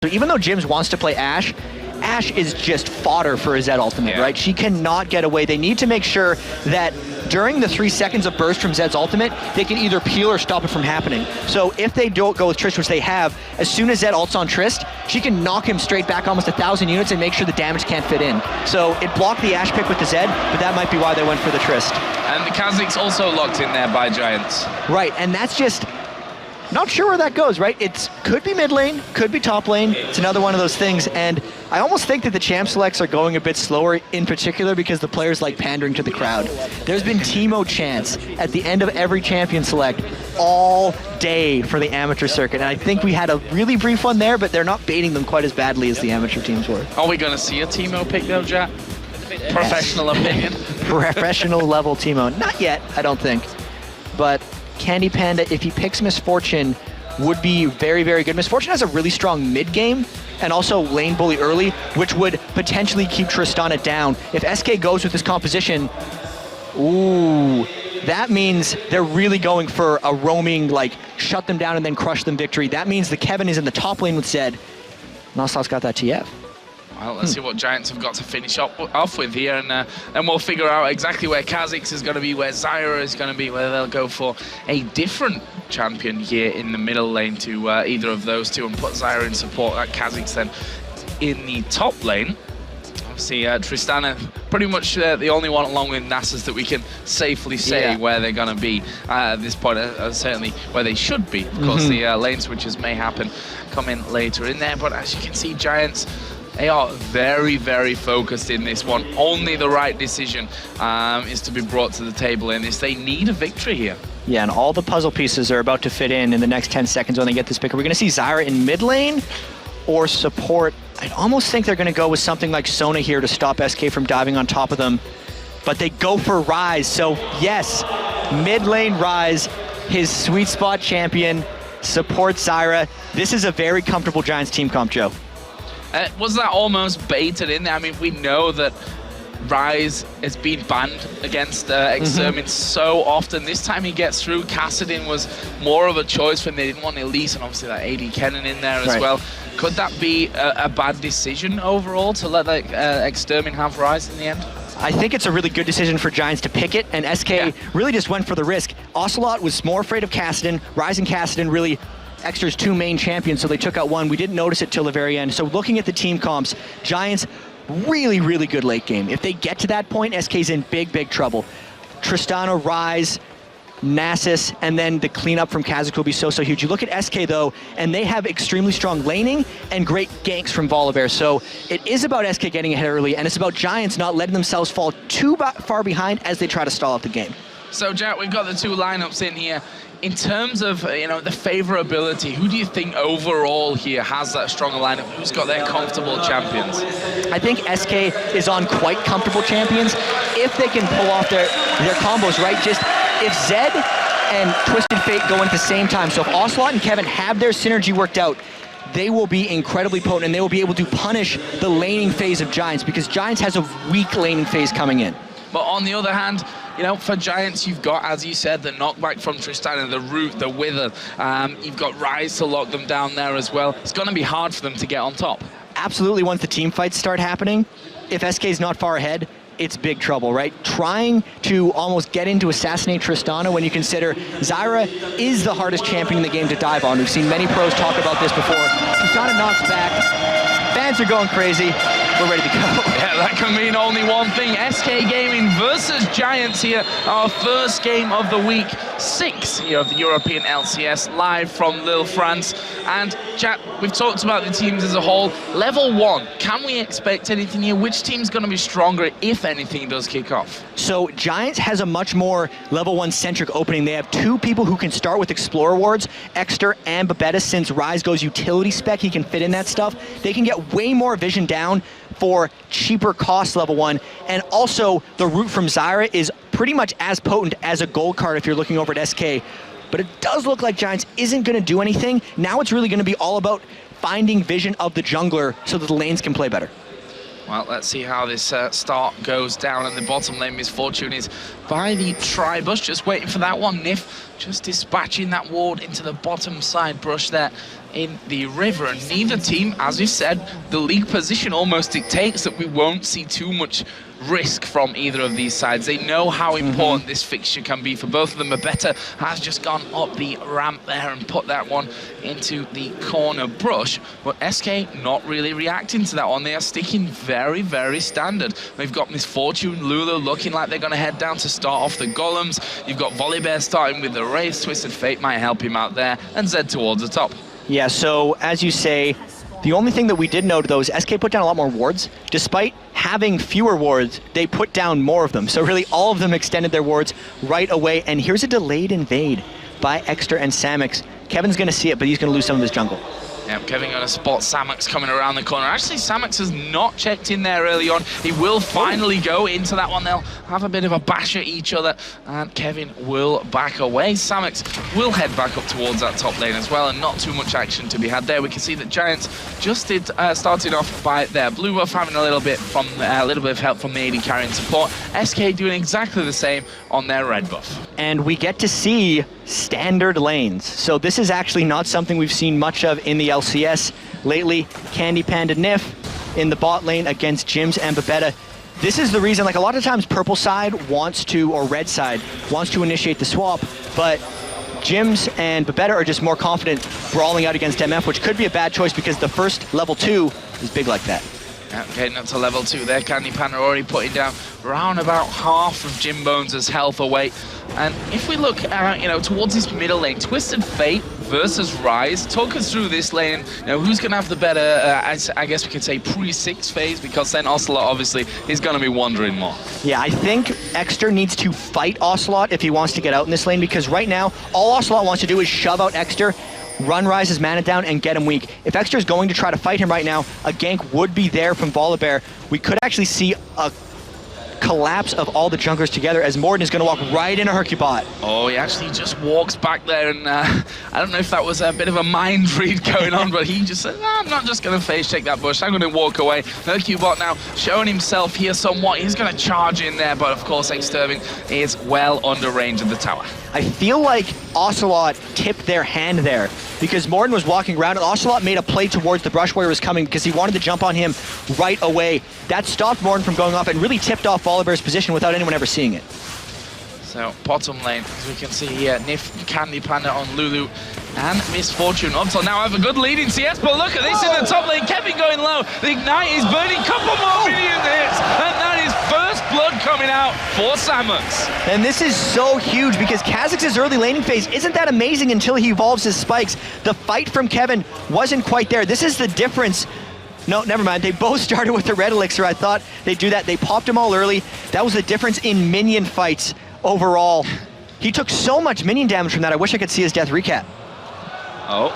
So even though Jims wants to play Ashe, Ashe is just fodder for a Zed ultimate, right? She cannot get away. They need to make sure that during the 3 seconds of burst from Zed's ultimate, they can either peel or stop it from happening. So if they don't go with Trist, which they have, as soon as Zed ults on Trist, she can knock him straight back almost 1,000 units and make sure the damage can't fit in. So it blocked the Ashe pick with the Zed, but that might be why they went for the Trist. And the Kha'Zix also locked in there by Giants. Right, and that's just, not sure where that goes, right? It could be mid lane, could be top lane. It's another one of those things, and I almost think that the champ selects are going a bit slower, in particular because the players like pandering to the crowd. There's been Teemo chants at the end of every champion select all day for the amateur circuit, and I think we had a really brief one there, but they're not baiting them quite as badly as the amateur teams were. Are we going to see a Teemo pick though, Jack? Professional opinion? Professional level Teemo. Not yet, I don't think. But Candy Panda, if he picks Misfortune, would be very, very good. Misfortune has a really strong mid game and also lane bully early, which would potentially keep Tristana down. If SK goes with this composition, ooh, that means they're really going for a roaming, like, shut them down and then crush them victory. That means the Kevin is in the top lane with Zed. Nostal's got that TF. Well, let's see what Giants have got to finish off with here, and then we'll figure out exactly where Kha'Zix is going to be, where Zyra is going to be, whether they'll go for a different champion here in the middle lane to either of those two and put Zyra in support at Kha'Zix then in the top lane. Obviously, Tristana, pretty much the only one along with Nasus that we can safely say where they're going to be at this point, certainly where they should be. Of course, the lane switches may happen, come in later in there, but as you can see, Giants, they are very, very focused in this one. Only the right decision is to be brought to the table in this. They need a victory here. Yeah, and all the puzzle pieces are about to fit in the next 10 seconds when they get this pick. Are we going to see Zyra in mid lane or support? I'd almost think they're going to go with something like Sona here to stop SK from diving on top of them. But they go for Ryze. So yes, mid lane Ryze, his sweet spot champion, supports Zyra. This is a very comfortable Giants team comp, Joe. Was that almost baited in there? I mean, we know that Ryze has been banned against Extermin so often. This time he gets through. Kassadin was more of a choice when they didn't want Elise, and obviously that AD Kennen in there as well. Could that be a bad decision overall to let Extermin have Ryze in the end? I think it's a really good decision for Giants to pick it, and SK really just went for the risk. Ocelot was more afraid of Kassadin. Ryze and Kassadin really Extra's two main champions, so they took out one. We didn't notice it till the very end. So looking at the team comps, Giants, really, really good late game. If they get to that point, SK's in big, big trouble. Tristana, Ryze, Nasus, and then the cleanup from Kha'Zix will be so, so huge. You look at SK though, and they have extremely strong laning and great ganks from Volibear. So it is about SK getting ahead early, and it's about Giants not letting themselves fall too far behind as they try to stall out the game. So Jack, we've got the two lineups in here. In terms of the favorability, who do you think overall here has that stronger lineup? Who's got their comfortable champions? I think SK is on quite comfortable champions if they can pull off their combos, right? Just if Zed and Twisted Fate go in at the same time, so if Ocelot and Kevin have their synergy worked out, they will be incredibly potent, and they will be able to punish the laning phase of Giants, because Giants has a weak laning phase coming in. But on the other hand, for Giants, you've got, as you said, the knockback from Tristana, the root, the wither. You've got Ryze to lock them down there as well. It's going to be hard for them to get on top. Absolutely, once the team fights start happening, if SK's not far ahead, it's big trouble, right? Trying to almost get in to assassinate Tristana when you consider Zyra is the hardest champion in the game to dive on. We've seen many pros talk about this before. Tristana knocks back. Fans are going crazy. We're ready to go. Yeah, that can mean only one thing. SK Gaming versus Giants here. Our first game of the week 6 here of the European LCS, live from Lille, France. And Jack, we've talked about the teams as a whole. Level 1, can we expect anything here? Which team's going to be stronger, if anything, does kick off? So Giants has a much more level 1 centric opening. They have two people who can start with Explorer wards, Exter and Babetta. Since Ryze goes utility spec, he can fit in that stuff. They can get way more vision down for cheaper cost level 1, and also the root from Zyra is pretty much as potent as a gold card if you're looking over at SK. But it does look like Giants isn't going to do anything. Now it's really going to be all about finding vision of the jungler so that the lanes can play better. Well, let's see how this start goes down in the bottom lane. Misfortune is by the Tribus, just waiting for that one. Nif just dispatching that ward into the bottom side brush there in the river, and neither team, as you said, the league position almost dictates that we won't see too much risk from either of these sides. They know how important this fixture can be for both of them. Mabetta has just gone up the ramp there and put that one into the corner brush, but SK not really reacting to that one. They are sticking very, very standard. We've got Misfortune, Lulu looking like they're going to head down to start off the golems. You've got Volibear starting with the Wraith. Twisted Fate might help him out there, and Zed towards the top. Yeah, so as you say, the only thing that we did note, though, is SK put down a lot more wards. Despite having fewer wards, they put down more of them. So really, all of them extended their wards right away. And here's a delayed invade by Exter and Samix. Kevin's going to see it, but he's going to lose some of his jungle. Yeah, Kevin going to spot Samix coming around the corner. Actually, Samix has not checked in there early on. He will finally go into that one. They'll have a bit of a bash at each other, and Kevin will back away. Samix will head back up towards that top lane as well, and not too much action to be had there. We can see that Giants just started off by their blue buff, having a little bit of help from the AD carrying support. SK doing exactly the same on their red buff. And we get to see standard lanes. So this is actually not something we've seen much of in the LCS lately. Candy Panda Nif in the bot lane against Jims and Babetta. This is the reason, like, a lot of times purple side wants to, or red side wants to initiate the swap, but Jims and Babetta are just more confident brawling out against MF, which could be a bad choice because the first level 2 is big like that. Getting up to level 2 there, Candy Panda already putting down around about half of Jim Bones' health away. And if we look towards this middle lane, Twisted Fate versus Rise, talk us through this lane. Who's going to have the better, I guess we could say, pre-6 phase, because then Ocelot obviously is going to be wandering more. Yeah, I think Exter needs to fight Ocelot if he wants to get out in this lane, because right now, all Ocelot wants to do is shove out Exter, run Rise's mana down, and get him weak. If Exter's going to try to fight him right now, a gank would be there from Volibear. We could actually see a collapse of all the junglers together as Morden is going to walk right into Hercubot. Oh, he actually just walks back there, and I don't know if that was a bit of a mind read going on, but he just said, I'm not just going to face check that bush, I'm going to walk away. Hercubot now showing himself here somewhat. He's going to charge in there, but of course Exterving is well under range of the tower. I feel like Ocelot tipped their hand there because Morden was walking around and Ocelot made a play towards the brush where he was coming because he wanted to jump on him right away. That stopped Morden from going off and really tipped off Volibear's position without anyone ever seeing it. So bottom lane, as we can see here, Nif, Candy Panda on Lulu, and Misfortune until now have a good lead in CS, but look at this in the top lane. Kevin going low, the Ignite is burning, couple more minion hits, and that is first blood coming out for Samus. And this is so huge because Kha'Zix's early laning phase isn't that amazing until he evolves his spikes. The fight from Kevin wasn't quite there. This is the difference. No, never mind. They both started with the red elixir. I thought they'd do that. They popped him all early. That was the difference in minion fights overall. He took so much minion damage from that. I wish I could see his death recap. Oh.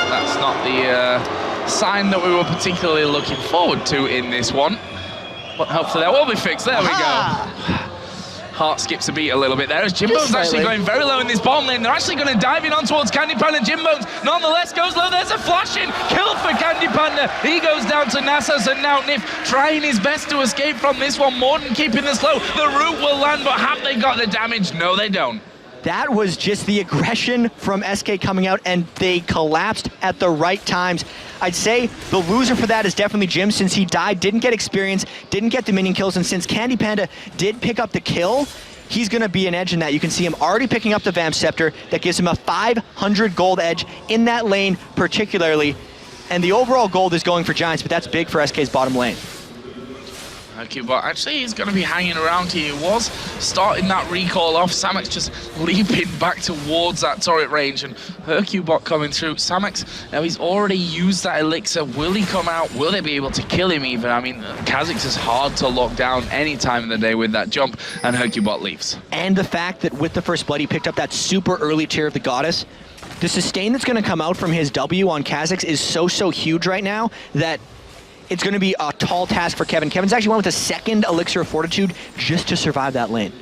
That's not the sign that we were particularly looking forward to in this one. But hopefully that will be fixed. There we go. Heart skips a beat a little bit there as Jimbo's actually going very low in this bottom lane. They're actually going to dive in on towards Candy Panda. Jimbo's nonetheless goes low. There's a flash in. Kill for Candy Panda. He goes down to Nasus, and now Nif trying his best to escape from this one. Morden keeping the slow. The root will land, but have they got the damage? No, they don't. That was just the aggression from SK coming out, and they collapsed at the right times. I'd say the loser for that is definitely Jim, since he died, didn't get experience, didn't get the minion kills, and since Candy Panda did pick up the kill, he's going to be an edge in that. You can see him already picking up the Vamp Scepter. That gives him a 500 gold edge in that lane particularly, and the overall gold is going for Giants, but that's big for SK's bottom lane. Hercubot actually he's going to be hanging around here. He was starting that recall off. Samix just leaping back towards that turret range, and Hercubot coming through. Samix, now he's already used that elixir. Will he come out? Will they be able to kill him even? I mean, Kha'Zix is hard to lock down any time of the day with that jump, and Hercubot leaves. And the fact that with the first blood he picked up that super early tier of the Goddess, the sustain that's going to come out from his W on Kha'Zix is so huge right now that it's going to be a tall task for Kevin. Kevin's actually went with a second Elixir of Fortitude just to survive that lane.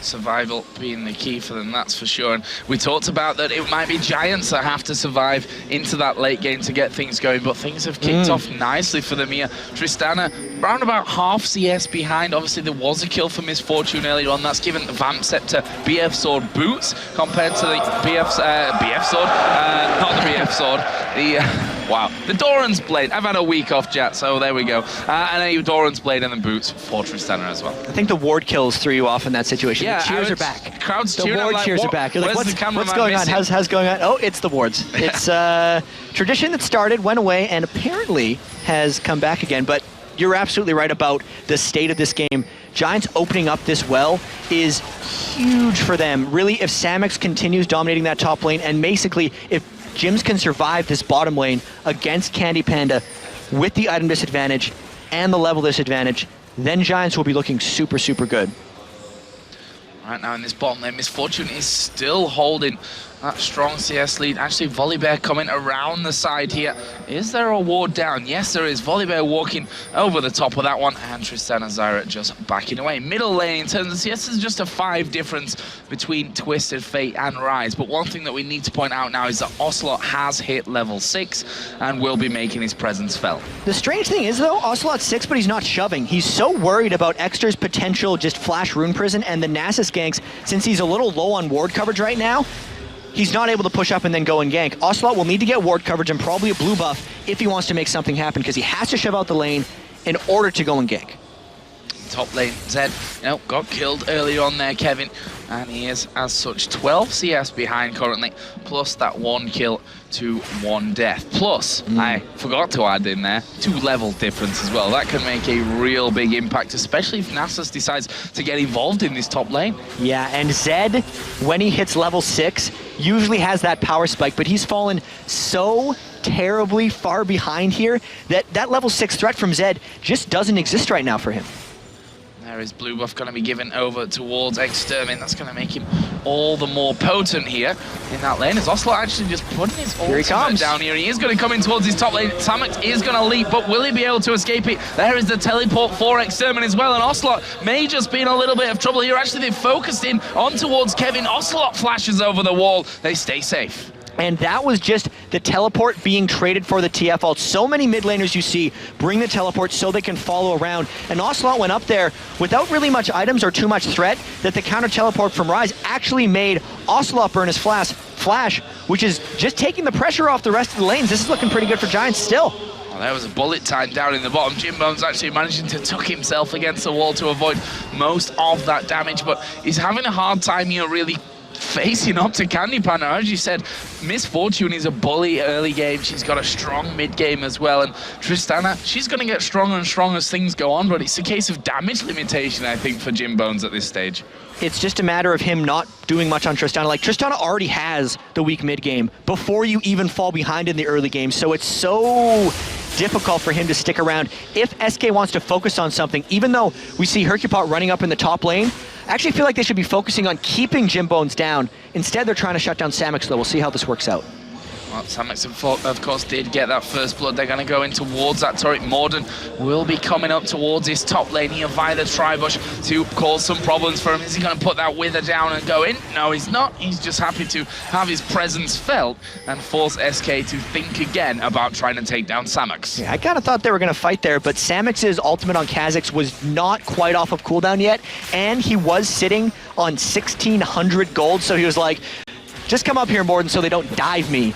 Survival being the key for them, that's for sure. And we talked about that it might be Giants that have to survive into that late game to get things going, but things have kicked off nicely for them here. Tristana, round about half CS behind. Obviously, there was a kill for Misfortune earlier on. That's given the Vamp set to BF Sword boots compared to the BF Sword, not the BF Sword, wow, the Doran's Blade. I've had a week off, chat, so there we go. And a Doran's Blade and the boots for Tristana as well. I think the ward kills threw you off in that situation. Yeah, the cheers are back. Crowds the cheering. ward Like, cheers are back. You're like, what's going on? How's going on? Oh, it's the wards. It's tradition that started, went away, and apparently has come back again. But you're absolutely right about the state of this game. Giants opening up this well is huge for them. Really, if Samix continues dominating that top lane, and basically if Jims can survive this bottom lane against Candy Panda with the item disadvantage and the level disadvantage, then Giants will be looking super, super good. Right now in this bottom lane, Misfortune is still holding that strong CS lead. Actually, Volibear coming around the side here. Is there a ward down? Yes, there is. Volibear walking over the top of that one, and Tristana Zyra just backing away. Middle lane in terms of CS is just a 5 difference between Twisted Fate and Rise. But one thing that we need to point out now is that Ocelot has hit level 6 and will be making his presence felt. The strange thing is, though, Ocelot's 6, but he's not shoving. He's so worried about Exter's potential just flash Rune Prison and the Nasus ganks, since he's a little low on ward coverage right now. He's not able to push up and then go and gank. Ocelot will need to get ward coverage and probably a blue buff if he wants to make something happen, because he has to shove out the lane in order to go and gank. Top lane, Zed, got killed earlier on there, Kevin. And he is, as such, 12 CS behind currently, plus that 1 kill to 1 death. Plus, I forgot to add in there, 2 level difference as well. That can make a real big impact, especially if Nasus decides to get involved in this top lane. Yeah, and Zed, when he hits level 6, usually has that power spike, but he's fallen so terribly far behind here that that level 6 threat from Zed just doesn't exist right now for him. There is blue buff going to be given over towards Extermin. That's going to make him all the more potent here in that lane. As Ocelot actually just putting his ultimate down here. He is going to come in towards his top lane. Samix is going to leap, but will he be able to escape it? There is the teleport for Extermin as well. And Ocelot may just be in a little bit of trouble here. Actually, they've focused in on towards Kevin. Ocelot flashes over the wall. They stay safe. And that was just the teleport being traded for the TF ult. So many mid laners you see bring the teleport so they can follow around. And Ocelot went up there without really much items or too much threat that the counter teleport from Rise actually made Ocelot burn his flash, which is just taking the pressure off the rest of the lanes. This is looking pretty good for Giants still. Well, there was a bullet time down in the bottom. Jimbone's actually managing to tuck himself against the wall to avoid most of that damage, but he's having a hard time here really facing up to Candy Panda. As you said, Misfortune is a bully early game. She's got a strong mid game as well, and Tristana, she's going to get stronger and stronger as things go on, but it's a case of damage limitation, I think, for Jim Bones at this stage. It's just a matter of him not doing much on Tristana. Like, Tristana already has the weak mid game before you even fall behind in the early game, so it's so difficult for him to stick around. If SK wants to focus on something, even though we see Hercupot running up in the top lane, I actually feel like they should be focusing on keeping Jim Bones down. Instead, they're trying to shut down Samix, though. We'll see how this works out. Well, Samix, of course, did get that first blood. They're going to go in towards that turret. Morden will be coming up towards his top lane here via the Tribush to cause some problems for him. Is he going to put that Wither down and go in? No, he's not. He's just happy to have his presence felt and force SK to think again about trying to take down Samix. Yeah, I kind of thought they were going to fight there, but Samix's ultimate on Kha'Zix was not quite off of cooldown yet, and he was sitting on 1,600 gold, so he was like, just come up here, Morden, so they don't dive me.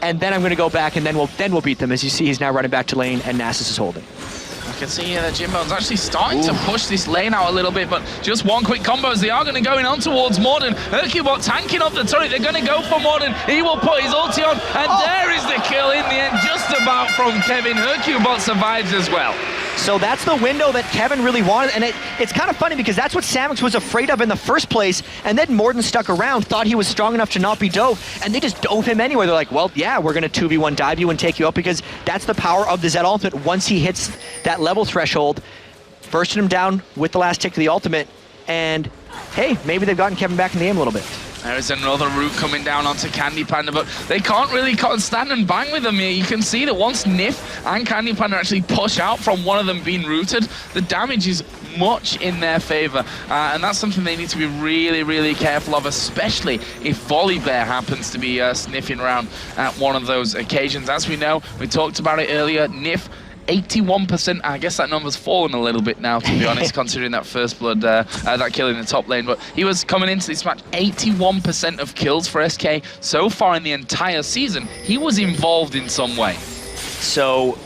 And then I'm going to go back, and then we'll beat them. As you see, he's now running back to lane, and Nasus is holding. I can see here that Jimbone's actually starting to push this lane out a little bit, but just one quick combo as they are going to go in on towards Morden. Hercubot tanking up the turret. They're going to go for Morden. He will put his ulti on, and there is the kill in the end, just about from Kevin. Hercubot survives as well. So that's the window that Kevin really wanted, and it's kind of funny because that's what Samix was afraid of in the first place, and then Morden stuck around, thought he was strong enough to not be dove, and they just dove him anyway. They're like, well, yeah, we're going to 2v1 dive you and take you out, because that's the power of the Zed ultimate. Once he hits that level threshold, bursting him down with the last tick of the ultimate, and hey, maybe they've gotten Kevin back in the game a little bit. There is another route coming down onto Candy Panda, but they can't really stand and bang with them here. You can see that once Nif and Candy Panda actually push out from one of them being rooted, the damage is much in their favor. And that's something they need to be really, really careful of, especially if Volley Bear happens to be sniffing around at one of those occasions. As we know, we talked about it earlier, Nif 81%. I guess that number's fallen a little bit now, to be honest, considering that first blood, that kill in the top lane. But he was coming into this match, 81% of kills for SK so far in the entire season. He was involved in some way. So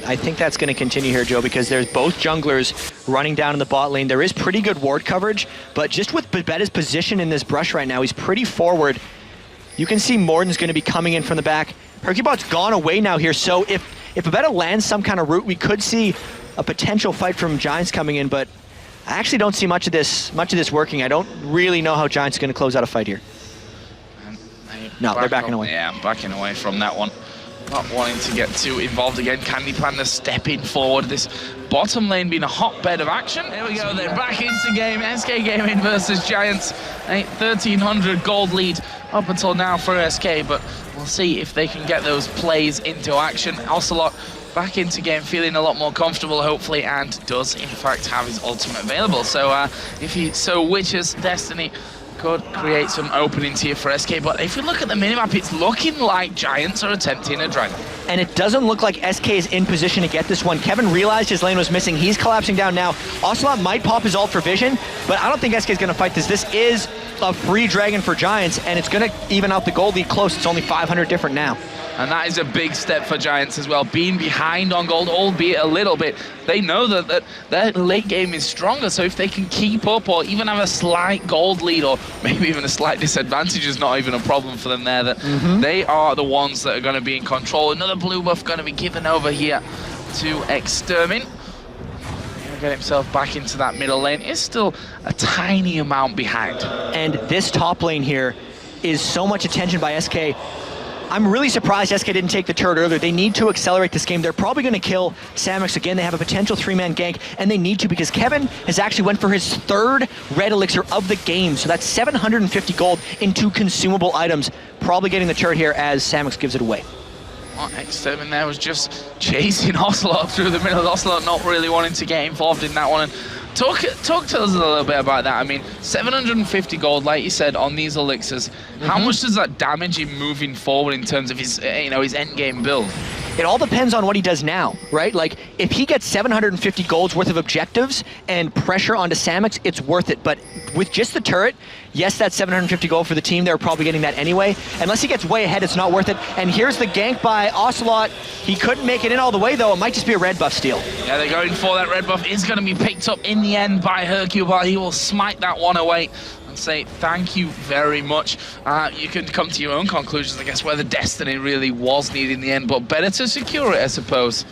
I think that's going to continue here, Joe, because there's both junglers running down in the bot lane. There is pretty good ward coverage, but just with Bebetta's position in this brush right now, he's pretty forward. You can see Morden's going to be coming in from the back. Hercubot's gone away now here, so if Bebetta lands some kind of route, we could see a potential fight from Giants coming in, but I actually don't see much of this working. I don't really know how Giants are going to close out a fight here. No, they're backing away. Yeah, backing away from that one. Not wanting to get too involved again. Candy Panda stepping forward. This bottom lane being a hotbed of action. Here we go then, back into game. SK Gaming versus Giants. A 1,300 gold lead up until now for SK, but we'll see if they can get those plays into action. Ocelot back into game, feeling a lot more comfortable, hopefully, and does, in fact, have his ultimate available. So if he so wishes, Destiny could create some openings here for SK, but if you look at the minimap, it's looking like Giants are attempting a dragon. And it doesn't look like SK is in position to get this one. Kevin realized his lane was missing. He's collapsing down now. Ocelot might pop his ult for vision, but I don't think SK is going to fight this. This is a free dragon for Giants, and it's going to even out the gold lead close. It's only 500 different now. And that is a big step for Giants as well, being behind on gold, albeit a little bit. They know that their late game is stronger, so if they can keep up or even have a slight gold lead or maybe even a slight disadvantage is not even a problem for them there. That they are the ones that are going to be in control. Another blue buff going to be given over here to Extermin. Get himself back into that middle lane. Is still a tiny amount behind. And this top lane here is so much attention by SK. I'm really surprised SK didn't take the turret earlier. They need to accelerate this game. They're probably going to kill Samux again. They have a potential 3-man gank, and they need to because Kevin has actually went for his third red elixir of the game. So that's 750 gold into consumable items. Probably getting the turret here as Samux gives it away. X7 there was just chasing Ocelot through the middle. Ocelot not really wanting to get involved in that one. And talk to us a little bit about that. I mean, 750 gold, like you said, on these elixirs. How much does that damage him moving forward in terms of his, his end game build? It all depends on what he does now, right? Like, if he gets 750 golds worth of objectives and pressure onto Samux, it's worth it. But with just the turret, yes, that's 750 gold for the team. They're probably getting that anyway. Unless he gets way ahead, it's not worth it. And here's the gank by Ocelot. He couldn't make it in all the way, though. It might just be a red buff steal. Yeah, they're going for that red buff. Is going to be picked up in the end by Hercubot. He will smite that one away and say thank you very much. You can come to your own conclusions, I guess, where the Destiny really was needed in the end, but better to secure it, I suppose.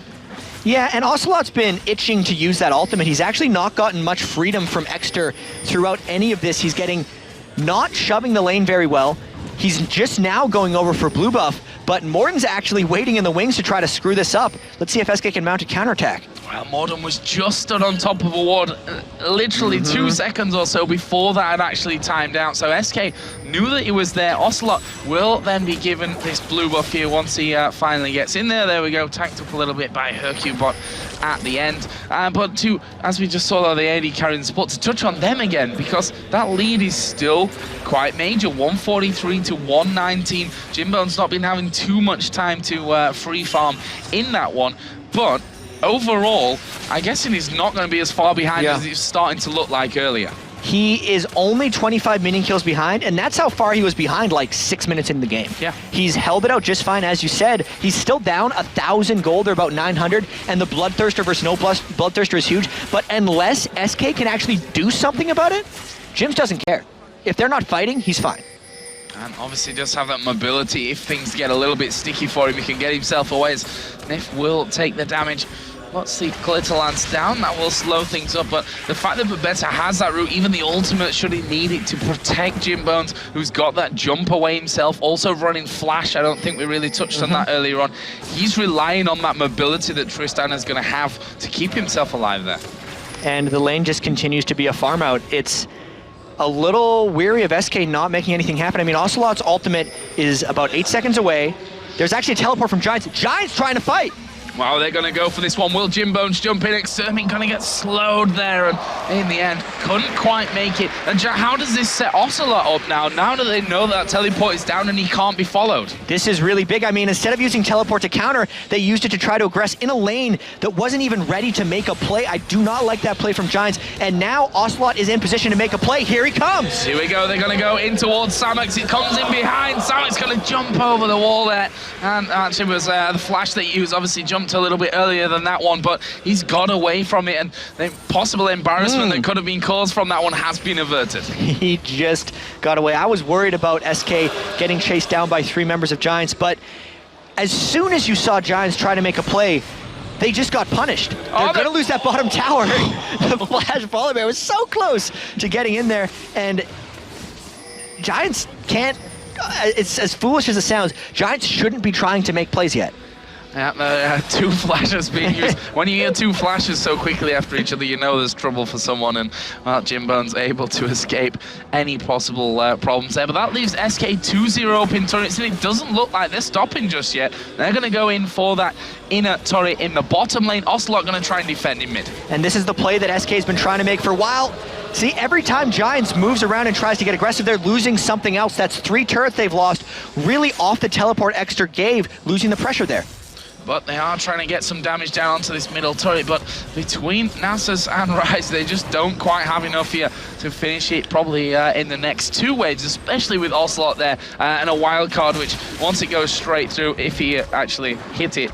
Yeah, and Ocelot's been itching to use that ultimate. He's actually not gotten much freedom from Exter throughout any of this. He's not shoving the lane very well. He's just now going over for blue buff, but Morden's actually waiting in the wings to try to screw this up. Let's see if SK can mount a counterattack. Well, Morden was just stood on top of a ward literally 2 seconds or so before that had actually timed out. So SK knew that he was there. Ocelot will then be given this blue buff here once he finally gets in there. There we go, tanked up a little bit by Hercubot at the end. But as we just saw the AD carrying support, to touch on them again, because that lead is still quite major, 143 to 119. Jimbone's not been having too much time to free farm in that one, but overall, I guess he's not going to be as far behind as he's starting to look like earlier. He is only 25 minion kills behind, and that's how far he was behind, like 6 minutes into the game. Yeah. He's held it out just fine, as you said. He's still down 1,000 gold, or about 900, and the Bloodthirster versus no Bloodthirster is huge. But unless SK can actually do something about it, Jims doesn't care. If they're not fighting, he's fine. And obviously does have that mobility. If things get a little bit sticky for him, he can get himself away as Nif will take the damage. Let's see, Glitter Lance down, that will slow things up, but the fact that Bebetta has that route, even the ultimate should he need it to protect Jim Bones, who's got that jump away himself, also running flash. I don't think we really touched on that earlier on. He's relying on that mobility that Tristan is going to have to keep himself alive there. And the lane just continues to be a farm out. It's a little weary of SK not making anything happen. I mean, Ocelot's ultimate is about 8 seconds away. There's actually a teleport from Giants. Giants trying to fight. Wow, they're going to go for this one. Will Jimbones jump in? Extermin going to get slowed there, and in the end, couldn't quite make it. And how does this set Ocelot up now? Now that they know that teleport is down and he can't be followed. This is really big. I mean, instead of using teleport to counter, they used it to try to aggress in a lane that wasn't even ready to make a play. I do not like that play from Giants. And now Ocelot is in position to make a play. Here he comes. Here we go. They're going to go in towards Samex. It comes in behind. Samex going to jump over the wall there. And actually was the flash that he used, obviously jumped a little bit earlier than that one, but he's got away from it, and the possible embarrassment that could have been caused from that one has been averted. He just got away. I was worried about SK getting chased down by 3 members of Giants, but as soon as you saw Giants try to make a play, they just got punished. They're going to lose that bottom tower. The flash Volibear was so close to getting in there, and Giants can't, it's as foolish as it sounds, Giants shouldn't be trying to make plays yet. Yeah, 2 flashes being used. When you hear 2 flashes so quickly after each other, you know there's trouble for someone, and well, Jimbone's able to escape any possible problems there. But that leaves SK 2-0 up in turrets, and it doesn't look like they're stopping just yet. They're going to go in for that inner turret in the bottom lane. Ocelot going to try and defend in mid. And this is the play that SK's been trying to make for a while. See, every time Giants moves around and tries to get aggressive, they're losing something else. That's 3 turrets they've lost, really off the teleport Exter gave, losing the pressure there. But they are trying to get some damage down onto this middle turret, but between Nasus and Rise, they just don't quite have enough here to finish it probably in the next 2 waves, especially with Ocelot there and a wild card, which once it goes straight through, if he actually hit it,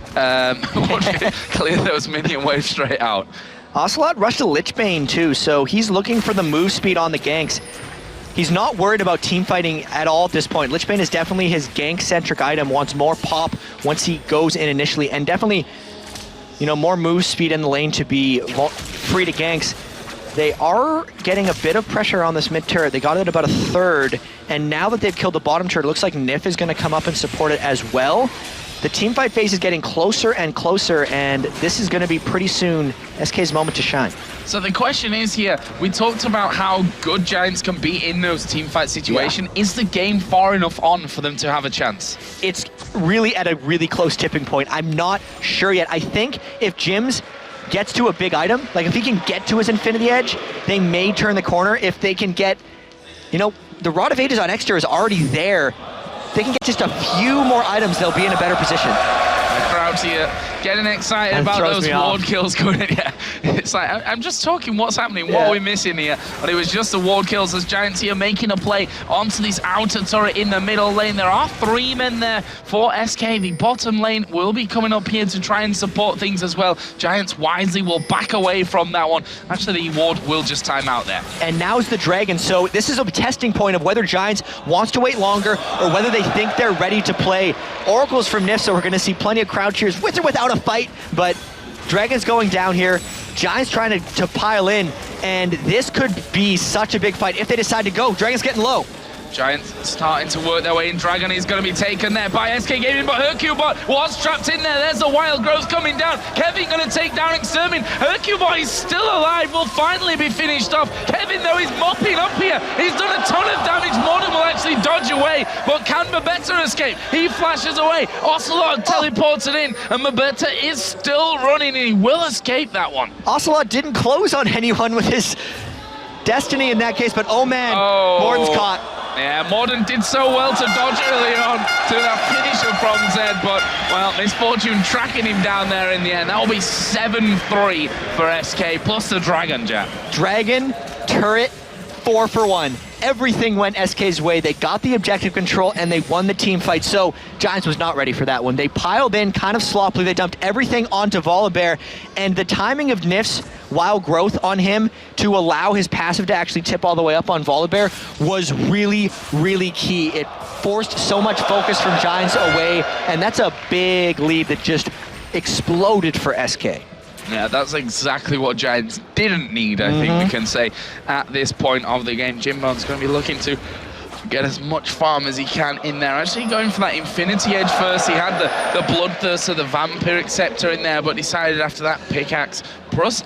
would clear those minion waves straight out. Ocelot rushed a Lichbane too, so he's looking for the move speed on the ganks. He's not worried about team fighting at all at this point. Lichbane is definitely his gank-centric item, wants more pop once he goes in initially, and definitely, you know, more move speed in the lane to be free to ganks. They are getting a bit of pressure on this mid turret. They got it at about a 1/3, and now that they've killed the bottom turret, it looks like Nif is going to come up and support it as well. The teamfight phase is getting closer and closer, and this is going to be pretty soon SK's moment to shine. So the question is here, we talked about how good Giants can be in those teamfight situations. Yeah. Is the game far enough on for them to have a chance? It's really at a really close tipping point. I'm not sure yet. I think if Jims gets to a big item, like if he can get to his Infinity Edge, they may turn the corner. If they can get, you know, the Rod of Ages on Exter is already there. They can get just a few more items, they'll be in a better position. The crowd's here getting excited about those ward kills going in. Yeah. It's like, I'm just talking what's happening, what are we missing here? But it was just the ward kills as Giants here making a play onto this outer turret in the middle lane. There are 3 men there for SK. The bottom lane will be coming up here to try and support things as well. Giants wisely will back away from that one. Actually, the ward will just time out there. And now's the Dragon, so this is a testing point of whether Giants wants to wait longer or whether they think they're ready to play. Oracle's from Nif, so we're going to see plenty of crowd cheers with or without a fight, but Dragon's going down here. Giants trying to pile in, and this could be such a big fight if they decide to go. Dragon's getting low. Giants starting to work their way in. Dragon is going to be taken there by SK Gaming, but Hercubot was trapped in there. There's the wild growth coming down. Kevin going to take down Extermin. Hercubot is still alive, will finally be finished off. Kevin, though, is mopping up here. He's done a ton of damage. Morden will actually dodge away, but can Mabetta escape? He flashes away. Ocelot teleports it in, and Mabetta is still running, and he will escape that one. Ocelot didn't close on anyone with his destiny in that case, but oh man, Morden's caught. Yeah, Morden did so well to dodge early on to that finisher from Zed, but, well, Misfortune tracking him down there in the end. That will be 7-3 for SK, plus the Dragon, Jack. Dragon, turret, 4 for 1. Everything went SK's way. They got the objective control, and they won the team fight. So Giants was not ready for that one. They piled in kind of sloppily. They dumped everything onto Volibear, and the timing of Nif's wild growth on him to allow his passive to actually tip all the way up on Volibear was really, really key. It forced so much focus from Giants away, and that's a big lead that just exploded for SK. Yeah, that's exactly what Giants didn't need, I think we can say, at this point of the game. Jimbone's going to be looking to get as much farm as he can in there. Actually going for that Infinity Edge first. He had the Bloodthirster, the Vampiric Scepter in there, but decided after that Pickaxe plus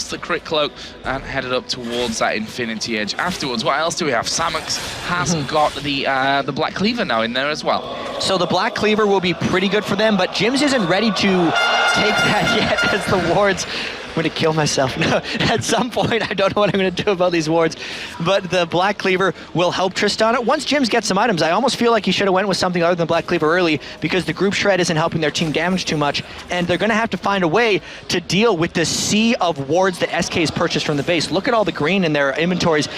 the Crit Cloak and headed up towards that Infinity Edge afterwards. What else do we have? Samox has got the Black Cleaver now in there as well. So the Black Cleaver will be pretty good for them, but Jims isn't ready to take that yet as the wards. I'm going to kill myself. No, at some point, I don't know what I'm going to do about these wards, but the Black Cleaver will help Tristana. Once Jims gets some items, I almost feel like he should have went with something other than Black Cleaver early, because the group shred isn't helping their team damage too much, and they're going to have to find a way to deal with the sea of wards that SK has purchased from the base. Look at all the green in their inventories.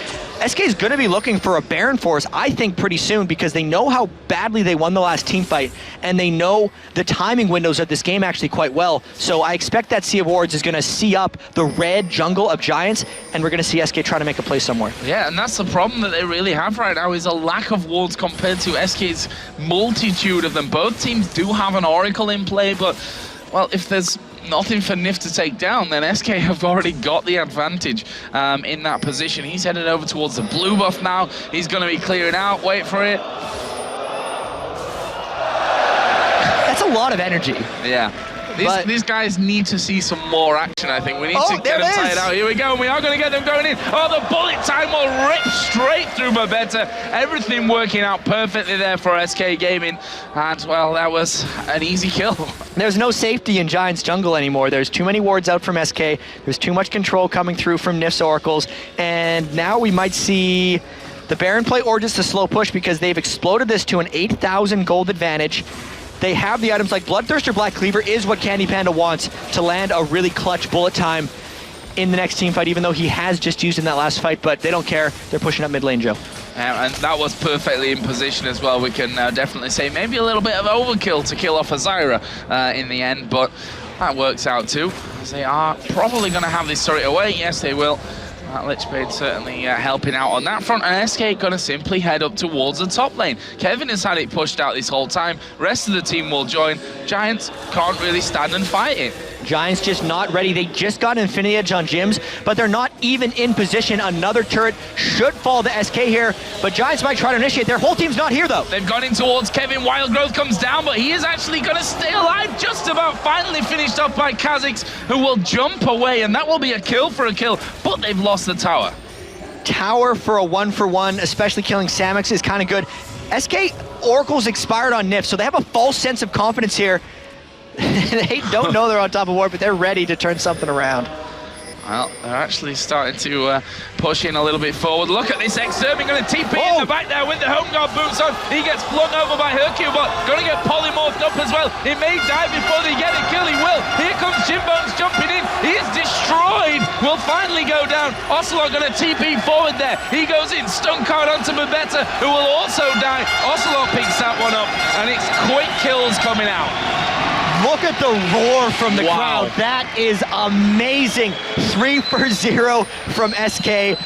SK is going to be looking for a Baron Force, I think, pretty soon, because they know how badly they won the last team fight, and they know the timing windows of this game actually quite well. So I expect that Sea of Wards is going to see up the red jungle of Giants, and we're going to see SK try to make a play somewhere. Yeah, and that's the problem that they really have right now, is a lack of wards compared to SK's multitude of them. Both teams do have an Oracle in play, but, well, if there's nothing for Nif to take down, then SK have already got the advantage in that position. He's headed over towards the blue buff now. He's going to be clearing out. Wait for it. That's a lot of energy. Yeah. These guys need to see some more action, I think. We need to get them tired out. Here we go. We are going to get them going in. Oh, the bullet time will rip straight through Babetta. Everything working out perfectly there for SK Gaming. And, well, that was an easy kill. There's no safety in Giants jungle anymore. There's too many wards out from SK. There's too much control coming through from Nif's Oracles. And now we might see the Baron play or just a slow push, because they've exploded this to an 8,000 gold advantage. They have the items like Bloodthirster, Black Cleaver is what Candy Panda wants to land a really clutch bullet time in the next team fight, even though he has just used in that last fight, but they don't care. They're pushing up mid lane, Joe. And that was perfectly in position as well. We can definitely say maybe a little bit of overkill to kill off a Zyra in the end, but that works out too, as they are probably going to have this turret away. Yes, they will. Lichbane certainly helping out on that front, and SK gonna simply head up towards the top lane. Kevin has had it pushed out this whole time. Rest of the team will join. Giants can't really stand and fight it. Giants just not ready. They just got Infinity Edge on Jims, but they're not even in position. Another turret should fall to SK here, but Giants might try to initiate. Their whole team's not here, though. They've gone in towards Kevin. Wild Growth comes down, but he is actually going to stay alive. Just about finally finished off by Kha'Zix, who will jump away, and that will be a kill for a kill, but they've lost the tower. Tower for a 1-for-1, especially killing Samox, is kind of good. SK Oracle's expired on Nif, so they have a false sense of confidence here. They don't know they're on top of war, but they're ready to turn something around. Well, they're actually starting to push in a little bit forward. Look at this Extermin going to TP in the back there with the Home Guard boots on. He gets flung over by Hercule, but going to get polymorphed up as well. He may die before they get a kill. He will. Here comes Jimbones jumping in. He is destroyed. Will finally go down. Ocelot going to TP forward there. He goes in. Stun card onto Babetta, who will also die. Ocelot picks that one up, and it's quick kills coming out. Look at the roar from the crowd. That is amazing. 3 for 0 from SK.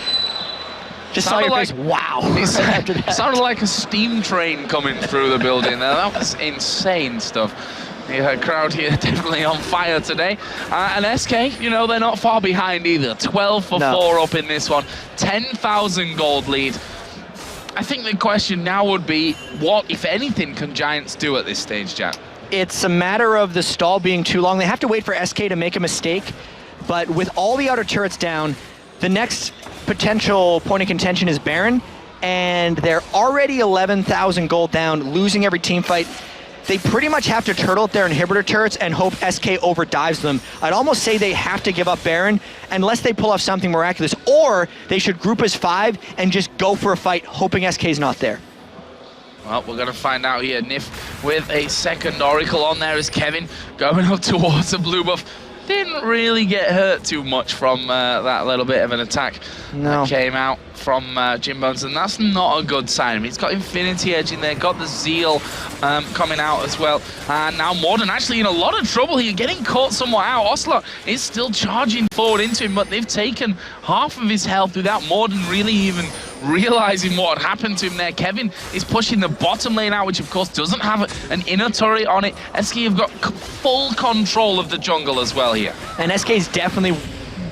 Just saw your face. Wow. After that. Sounded like a steam train coming through the building. That was insane stuff. The crowd here definitely on fire today. And SK, you know, they're not far behind either. 12 for 4 up in this one. 10,000 gold lead. I think the question now would be, what, if anything, can Giants do at this stage, Jack? It's a matter of the stall being too long. They have to wait for SK to make a mistake, but with all the outer turrets down, the next potential point of contention is Baron, and they're already 11,000 gold down, losing every team fight. They pretty much have to turtle up their inhibitor turrets and hope SK overdives them. I'd almost say they have to give up Baron unless they pull off something miraculous, or they should group as 5 and just go for a fight, hoping SK's not there. Well, we're going to find out here. Nif with a second Oracle on there is Kevin going up towards the blue buff. Didn't really get hurt too much from that little bit of an attack that came out from Jimbones, and that's not a good sign. He's got Infinity Edge in there, got the Zeal coming out as well. And now Morden actually in a lot of trouble here, getting caught somewhat out. Ocelot is still charging forward into him, but they've taken half of his health without Morden really even realizing what had happened to him there. Kevin is pushing the bottom lane out, which of course doesn't have an inner turret on it. SK have got full control of the jungle as well here. And SK's definitely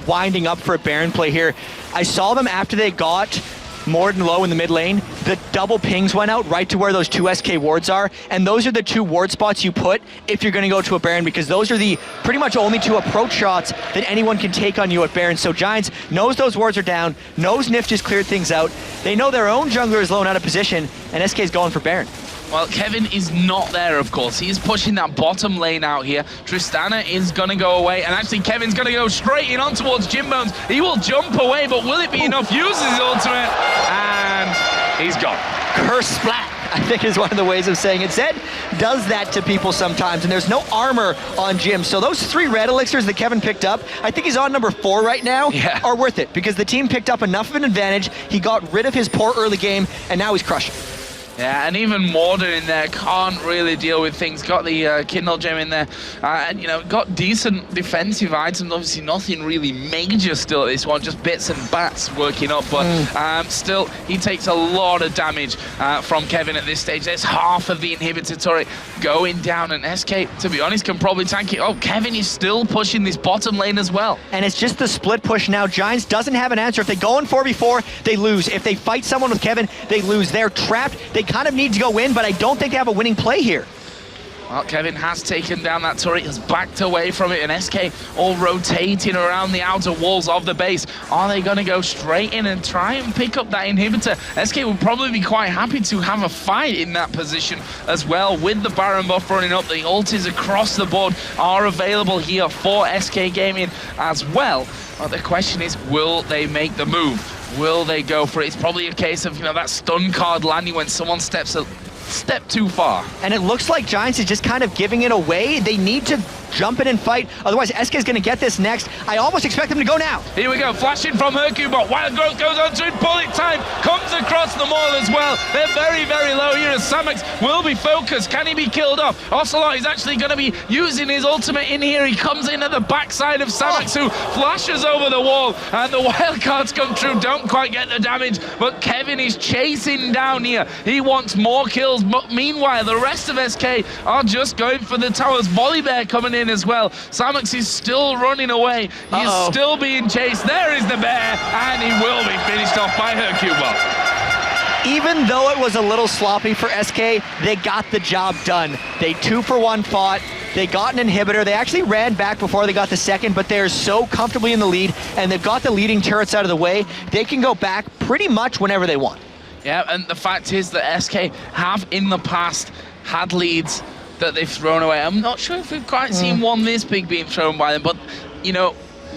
winding up for a Baron play here. I saw them after they got Morden low in the mid lane, the double pings went out right to where those 2 SK wards are, and those are the 2 ward spots you put if you're going to go to a Baron, because those are the pretty much only 2 approach shots that anyone can take on you at Baron. So Giants knows those wards are down, knows Nif just cleared things out, they know their own jungler is low and out of position, and SK's going for Baron. Well, Kevin is not there, of course. He's pushing that bottom lane out here. Tristana is going to go away, and actually Kevin's going to go straight in on towards Jimbones. He will jump away, but will it be enough? Uses his ultimate, and he's gone. Curse splat, I think is one of the ways of saying it. Zed does that to people sometimes, and there's no armor on Jim. So those 3 red elixirs that Kevin picked up, I think he's on number 4 right now, are worth it, because the team picked up enough of an advantage. He got rid of his poor early game, and now he's crushing. Yeah, and even Morden in there can't really deal with things. Got the Kindle Gem in there, and got decent defensive items. Obviously, nothing really major still at this one, just bits and bats working up. But still, he takes a lot of damage from Kevin at this stage. There's half of the inhibitor turret going down, and SK, to be honest, can probably tank it. Oh, Kevin is still pushing this bottom lane as well. And it's just the split push now. Giants doesn't have an answer. If they go in 4v4, they lose. If they fight someone with Kevin, they lose. They're trapped. They kind of need to go in, but I don't think they have a winning play here. Well, Kevin has taken down that turret, has backed away from it, and SK all rotating around the outer walls of the base. Are they going to go straight in and try and pick up that inhibitor? SK would probably be quite happy to have a fight in that position as well, with the Baron buff running up. The ultis across the board are available here for SK Gaming as well. But the question is, will they make the move? Will they go for it? It's probably a case of, that stun card landing when someone steps a step too far. And it looks like Giants is just kind of giving it away. They need to jump in and fight, otherwise SK is going to get this next. I almost expect them to go now. Here we go, flashing from Hercubot. Wild Growth goes on to it, bullet time comes across them all as well. They're very, very low here as Samex will be focused. Can he be killed off? Ocelot is actually going to be using his ultimate in here. He comes in at the backside of Samex, who flashes over the wall, and the wild cards come through, don't quite get the damage, but Kevin is chasing down here. He wants more kills, but meanwhile the rest of SK are just going for the towers. Volibear coming in as well. Samex is still running away. He is still being chased. There is the bear, and he will be finished off by Hercubot. Even though it was a little sloppy for SK, they got the job done. They 2-for-1 fought. They got an inhibitor. They actually ran back before they got the second, but they're so comfortably in the lead, and they've got the leading turrets out of the way. They can go back pretty much whenever they want. Yeah, and the fact is that SK have in the past had leads that they've thrown away. I'm not sure if we've quite seen one this big being thrown by them, but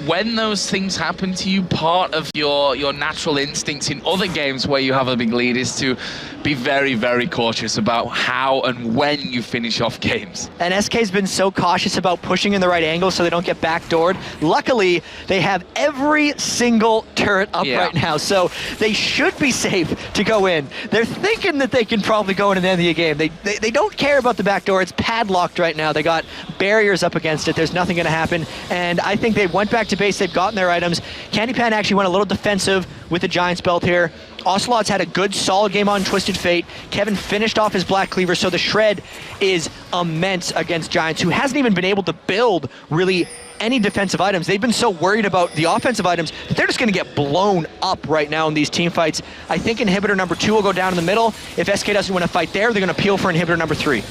when those things happen to you, part of your natural instincts in other games where you have a big lead is to be very, very cautious about how and when you finish off games. And SK's been so cautious about pushing in the right angle so they don't get backdoored. Luckily, they have every single turret up right now, so they should be safe to go in. They're thinking that they can probably go in and end the game. They don't care about the backdoor. It's padlocked right now. They got barriers up against it. There's nothing going to happen, and I think they went back to base. They've gotten their items. Candypan actually went a little defensive with the Giants belt here. Ocelot's had a good, solid game on Twisted Fate. Kevin finished off his Black Cleaver, so the shred is immense against Giants, who hasn't even been able to build really any defensive items. They've been so worried about the offensive items that they're just going to get blown up right now in these team fights. I think inhibitor number 2 will go down in the middle. If SK doesn't win a fight there, they're going to peel for inhibitor number 3.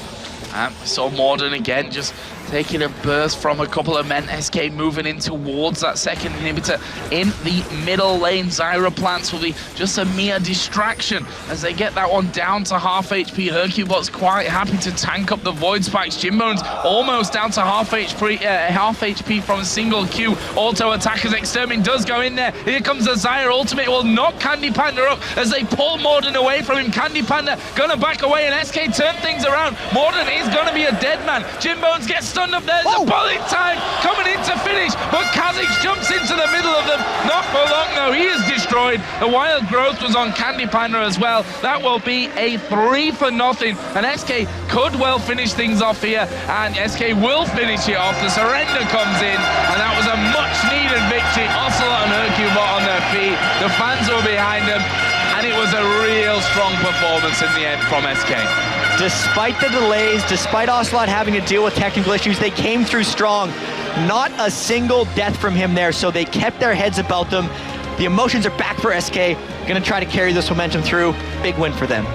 So Morden again just taking a burst from a couple of men. SK moving in towards that second inhibitor in the middle lane. Zyra plants will be just a mere distraction as they get that one down to half HP. Hercubot's quite happy to tank up the void spikes. Jimbone's almost down to half HP from a single Q. Auto attack as Extermin does go in there. Here comes the Zyra ultimate. Will knock Candy Panda up as they pull Morden away from him. Candy Panda gonna back away, and SK turn things around. Morden is gonna be a dead man. Jimbones gets stunned up there. There's a bullet time coming in to finish, but Kha'Zix jumps into the middle of them. Not for long though, he is destroyed. The wild growth was on Candy Panda as well. That will be a 3-0, and SK could well finish things off here, and SK will finish it off. The surrender comes in, and that was a much needed victory. Ocelot and Hercubot on their feet. The fans were behind them, and it was a real strong performance in the end from SK. Despite the delays, despite Ocelot having to deal with technical issues, they came through strong. Not a single death from him there, so they kept their heads about them. The emotions are back for SK. Gonna try to carry this momentum through. Big win for them.